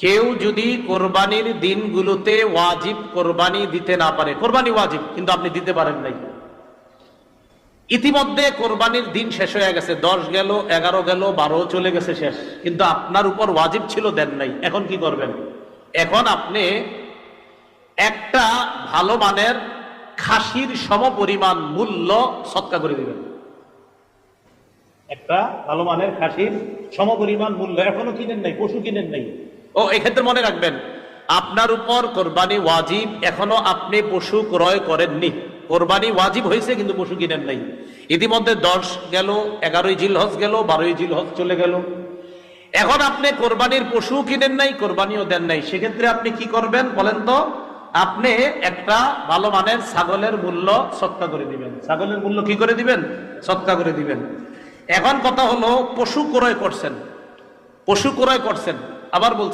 কেউ যদি কোরবানির দিনগুলোতে ওয়াজিব কোরবানি দিতে না পারে, কোরবানি ওয়াজিব কিন্তু আপনি দিতে পারেন নাই, ইতিমধ্যে কোরবানির দিন শেষ হয়ে গেছে, 10 গেল, 11 গেল, 12 চলে গেছে, শেষ, কিন্তু আপনার উপর ওয়াজিব ছিল, দেন নাই, এখন কি করবেন? এখন আপনি একটা ভালো মানের খাসির সমপরিমাণ মূল্য সদকা করে দিবেন। একটা ভালো মানের খাসির সমপরিমাণ মূল্য, এখনো কিনেন নাই, পশু কিনেন নাই। ও, এক্ষেত্রে মনে রাখবেন, আপনার উপর কোরবানি ওয়াজিব, এখনো আপনি পশু ক্রয় করেননি। কোরবানি ওয়াজিব হয়েছে কিন্তু পশু কিনেন নাই। ইতিমধ্যে 10 গেল, 11ই জিলহজ গেল, 12ই জিলহজ চলে গেল, এখন আপনি কোরবানির পশু কিনেন নাই, কোরবানিও দেন নাই। সেক্ষেত্রে আপনি কি করবেন বলেন তো? আপনি একটা ভালো মানের ছাগলের মূল্য সদকা করে দিবেন। ছাগলের মূল্য কি করে দিবেন? সদকা করে দিবেন। এখন কথা হলো, পশু ক্রয় করছেন, পশু ক্রয় করছেন, আবার বলছি